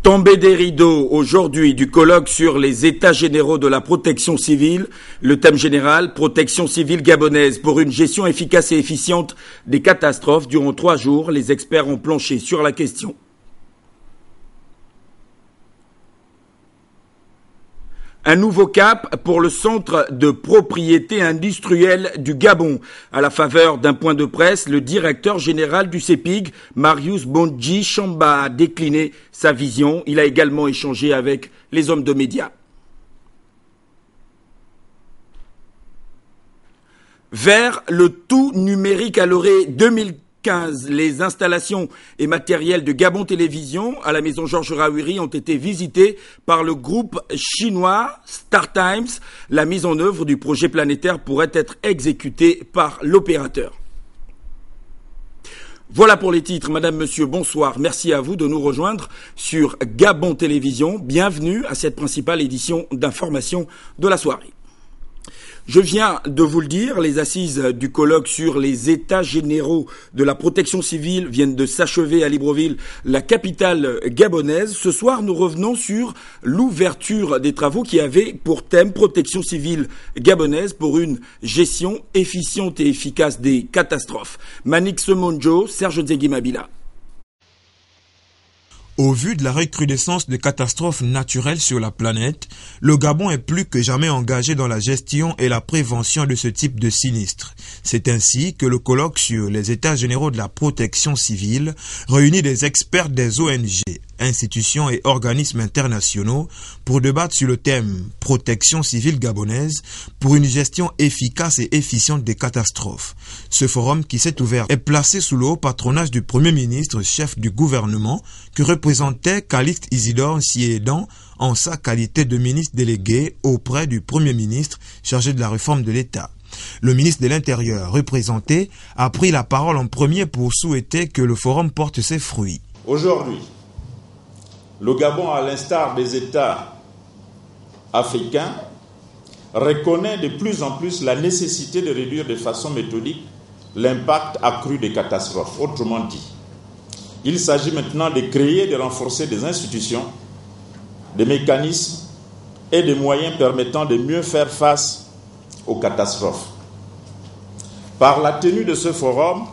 Tombée des rideaux aujourd'hui du colloque sur les états généraux de la protection civile. Le thème général, protection civile gabonaise pour une gestion efficace et efficiente des catastrophes. Durant 3 jours, les experts ont planché sur la question. Un nouveau cap pour le centre de propriété industrielle du Gabon. À la faveur d'un point de presse, le directeur général du CEPIG, Marius Bondji Chamba, a décliné sa vision. Il a également échangé avec les hommes de médias. Vers le tout numérique à l'orée 2015, les installations et matériels de Gabon Télévision à la maison Georges Rawiri ont été visités par le groupe chinois StarTimes. La mise en œuvre du projet planétaire pourrait être exécutée par l'opérateur. Voilà pour les titres. Madame, monsieur, bonsoir. Merci à vous de nous rejoindre sur Gabon Télévision. Bienvenue à cette principale édition d'information de la soirée. Je viens de vous le dire, les assises du colloque sur les états généraux de la protection civile viennent de s'achever à Libreville, la capitale gabonaise. Ce soir, nous revenons sur l'ouverture des travaux qui avaient pour thème protection civile gabonaise pour une gestion efficiente et efficace des catastrophes. Manik Semonjo, Serge Nzegui-Mabila. Au vu de la recrudescence de catastrophes naturelles sur la planète, le Gabon est plus que jamais engagé dans la gestion et la prévention de ce type de sinistres. C'est ainsi que le colloque sur les états généraux de la protection civile réunit des experts des ONG, institutions et organismes internationaux pour débattre sur le thème « Protection civile gabonaise pour une gestion efficace et efficiente des catastrophes ». Ce forum qui s'est ouvert est placé sous le haut patronage du Premier ministre, chef du gouvernement, que représentait Calixte Isidore Siédan en sa qualité de ministre délégué auprès du Premier ministre chargé de la réforme de l'État. Le ministre de l'Intérieur représenté a pris la parole en premier pour souhaiter que le forum porte ses fruits. Aujourd'hui, le Gabon, à l'instar des États africains, reconnaît de plus en plus la nécessité de réduire de façon méthodique l'impact accru des catastrophes. Autrement dit, il s'agit maintenant de créer et de renforcer des institutions, des mécanismes et des moyens permettant de mieux faire face aux catastrophes. Par la tenue de ce forum,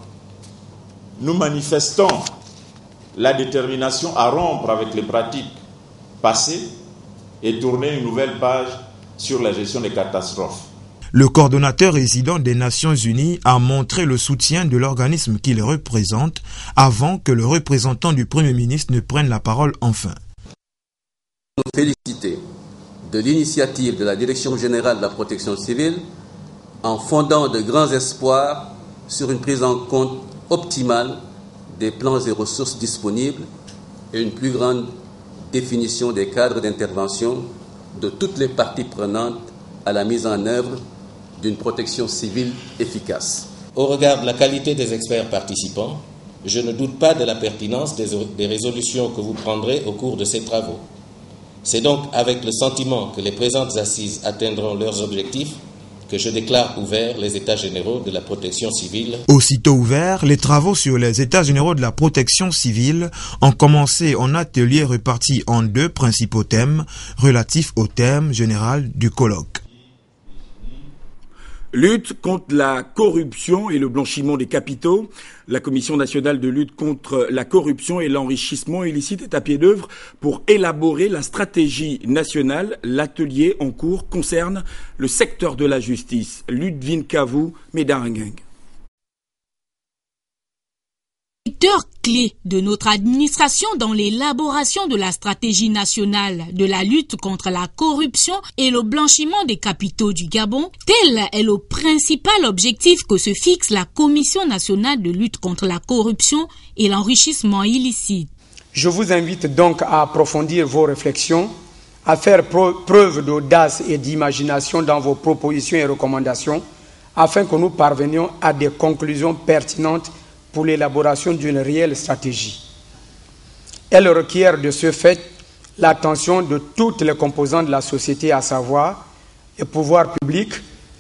nous manifestons la détermination à rompre avec les pratiques passées et tourner une nouvelle page sur la gestion des catastrophes. Le coordonnateur résident des Nations Unies a montré le soutien de l'organisme qu'il représente avant que le représentant du Premier ministre ne prenne la parole enfin. Nous féliciter de l'initiative de la Direction générale de la protection civile en fondant de grands espoirs sur une prise en compte optimale des plans et ressources disponibles et une plus grande définition des cadres d'intervention de toutes les parties prenantes à la mise en œuvre d'une protection civile efficace. Au regard de la qualité des experts participants, je ne doute pas de la pertinence des résolutions que vous prendrez au cours de ces travaux. C'est donc avec le sentiment que les présentes assises atteindront leurs objectifs que je déclare ouverts les états généraux de la protection civile. Aussitôt ouverts, les travaux sur les états généraux de la protection civile ont commencé en atelier répartis en 2 principaux thèmes relatifs au thème général du colloque. Lutte contre la corruption et le blanchiment des capitaux. La Commission nationale de lutte contre la corruption et l'enrichissement illicite est à pied d'œuvre pour élaborer la stratégie nationale. L'atelier en cours concerne le secteur de la justice. Ludwin Kavu, Médaringang. Secteur clé de notre administration dans l'élaboration de la stratégie nationale de la lutte contre la corruption et le blanchiment des capitaux du Gabon, tel est le principal objectif que se fixe la Commission nationale de lutte contre la corruption et l'enrichissement illicite. Je vous invite donc à approfondir vos réflexions, à faire preuve d'audace et d'imagination dans vos propositions et recommandations, afin que nous parvenions à des conclusions pertinentes pour l'élaboration d'une réelle stratégie. Elle requiert de ce fait l'attention de toutes les composantes de la société, à savoir les pouvoirs publics,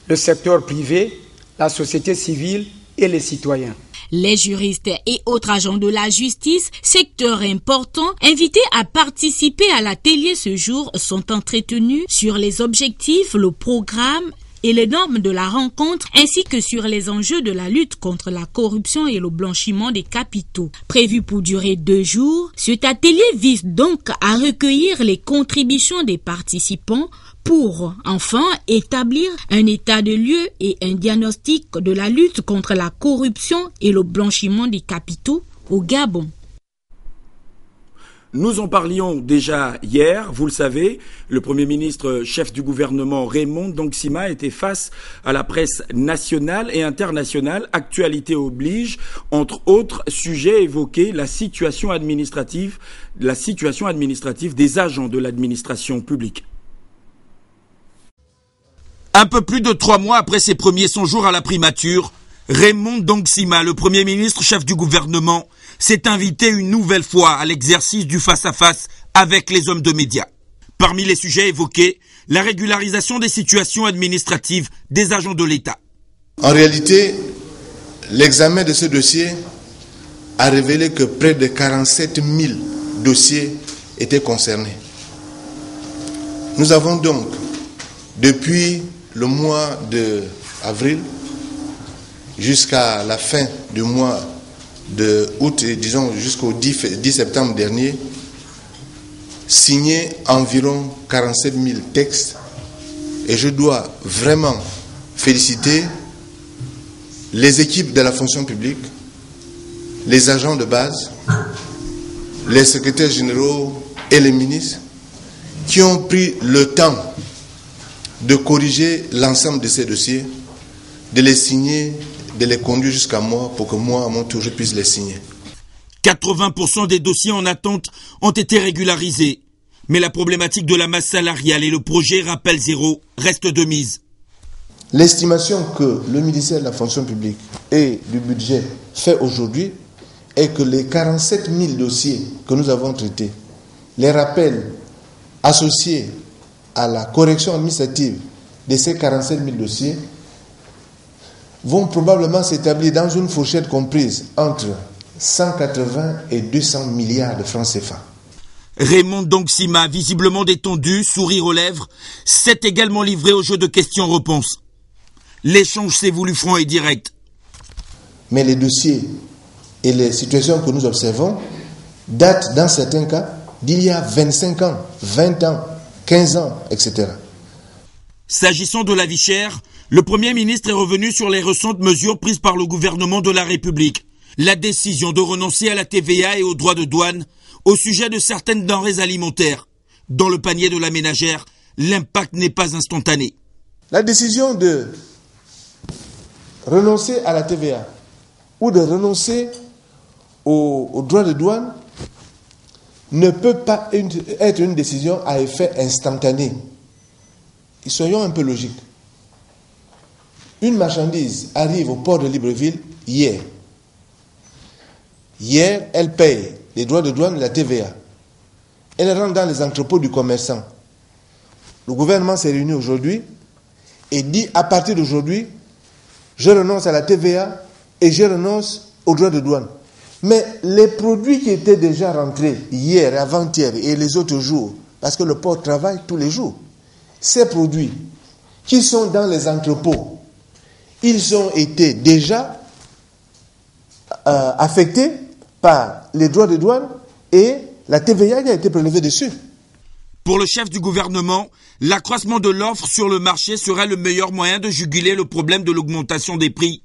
le secteur privé, la société civile et les citoyens. Les juristes et autres agents de la justice, secteur important, invités à participer à l'atelier ce jour, sont entretenus sur les objectifs, le programme et les normes de la rencontre, ainsi que sur les enjeux de la lutte contre la corruption et le blanchiment des capitaux. Prévu pour durer 2 jours, cet atelier vise donc à recueillir les contributions des participants pour, enfin, établir un état de lieu et un diagnostic de la lutte contre la corruption et le blanchiment des capitaux au Gabon. Nous en parlions déjà hier, vous le savez, le Premier ministre chef du gouvernement Raymond Ndongsima était face à la presse nationale et internationale. Actualité oblige, entre autres sujets évoqués, la situation administrative des agents de l'administration publique. Un peu plus de 3 mois après ses premiers 100 jours à la primature, Raymond Ndongsima, le Premier ministre chef du gouvernement, s'est invité une nouvelle fois à l'exercice du face-à-face avec les hommes de médias. Parmi les sujets évoqués, la régularisation des situations administratives des agents de l'État. En réalité, l'examen de ce dossier a révélé que près de 47 000 dossiers étaient concernés. Nous avons donc, depuis le mois d'avril jusqu'à la fin du mois de août, et disons jusqu'au 10 septembre dernier, signé environ 47 000 textes, et je dois vraiment féliciter les équipes de la fonction publique, les agents de base, les secrétaires généraux et les ministres qui ont pris le temps de corriger l'ensemble de ces dossiers, de les signer, de les conduire jusqu'à moi pour que moi, à mon tour, je puisse les signer. 80% des dossiers en attente ont été régularisés. Mais la problématique de la masse salariale et le projet Rappel Zéro restent de mise. L'estimation que le ministère de la fonction publique et du budget fait aujourd'hui est que les 47 000 dossiers que nous avons traités, les rappels associés à la correction administrative de ces 47 000 dossiers, vont probablement s'établir dans une fourchette comprise entre 180 et 200 milliards de francs CFA. Raymond Ndongsima, visiblement détendu, sourire aux lèvres, s'est également livré au jeu de questions-réponses. L'échange s'est voulu franc et direct. Mais les dossiers et les situations que nous observons datent, dans certains cas, d'il y a 25 ans, 20 ans, 15 ans, etc. S'agissant de la vie chère, le Premier ministre est revenu sur les récentes mesures prises par le gouvernement de la République. La décision de renoncer à la TVA et aux droits de douane au sujet de certaines denrées alimentaires. Dans le panier de la ménagère, l'impact n'est pas instantané. La décision de renoncer à la TVA ou de renoncer aux droits de douane ne peut pas être une décision à effet instantané. Soyons un peu logiques. Une marchandise arrive au port de Libreville hier. Hier, elle paye les droits de douane et la TVA. Elle rentre dans les entrepôts du commerçant. Le gouvernement s'est réuni aujourd'hui et dit à partir d'aujourd'hui, je renonce à la TVA et je renonce aux droits de douane. Mais les produits qui étaient déjà rentrés hier, avant-hier et les autres jours, parce que le port travaille tous les jours, ces produits qui sont dans les entrepôts, ils ont été déjà affectés par les droits de douane et la TVA qui a été prélevée dessus. Pour le chef du gouvernement, l'accroissement de l'offre sur le marché serait le meilleur moyen de juguler le problème de l'augmentation des prix,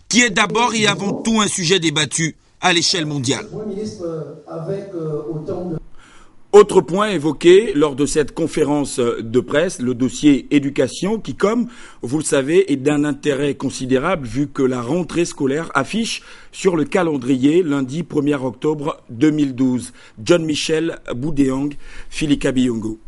qui est d'abord et avant tout un sujet débattu à l'échelle mondiale. Autre point évoqué lors de cette conférence de presse, le dossier éducation qui, comme vous le savez, est d'un intérêt considérable vu que la rentrée scolaire affiche sur le calendrier lundi 1er octobre 2012. John Michel Boudéang, Philika Biyongo.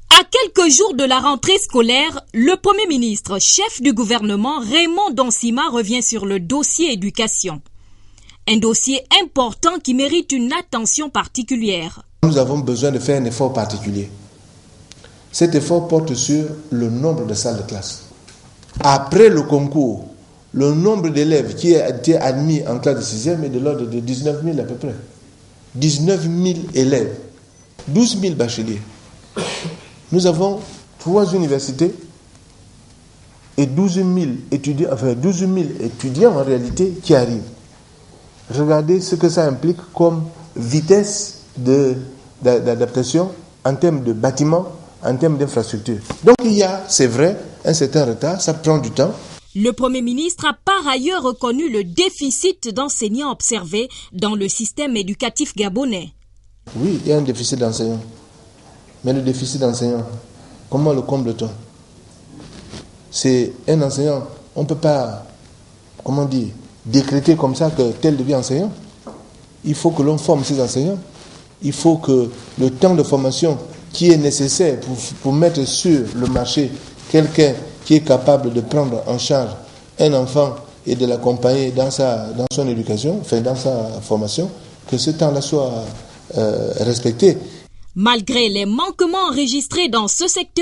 À quelques jours de la rentrée scolaire, le Premier ministre, chef du gouvernement, Raymond Ndongsima, revient sur le dossier éducation. Un dossier important qui mérite une attention particulière. Nous avons besoin de faire un effort particulier. Cet effort porte sur le nombre de salles de classe. Après le concours, le nombre d'élèves qui a été admis en classe de 6e est de l'ordre de 19 000 à peu près. 19 000 élèves, 12 000 bacheliers. Nous avons 3 universités et 12 000 étudiants, en réalité qui arrivent. Regardez ce que ça implique comme vitesse d'adaptation en termes de bâtiments, en termes d'infrastructures. Donc il y a, c'est vrai, un certain retard, ça prend du temps. Le Premier ministre a par ailleurs reconnu le déficit d'enseignants observé dans le système éducatif gabonais. Oui, il y a un déficit d'enseignants. Mais le déficit d'enseignants, comment le comble-t-on? C'est un enseignant, on ne peut pas, décréter comme ça que tel devient enseignant. Il faut que l'on forme ces enseignants. Il faut que le temps de formation qui est nécessaire pour mettre sur le marché quelqu'un qui est capable de prendre en charge un enfant et de l'accompagner dans son éducation, dans sa formation, que ce temps-là soit respecté. Malgré les manquements enregistrés dans ce secteur,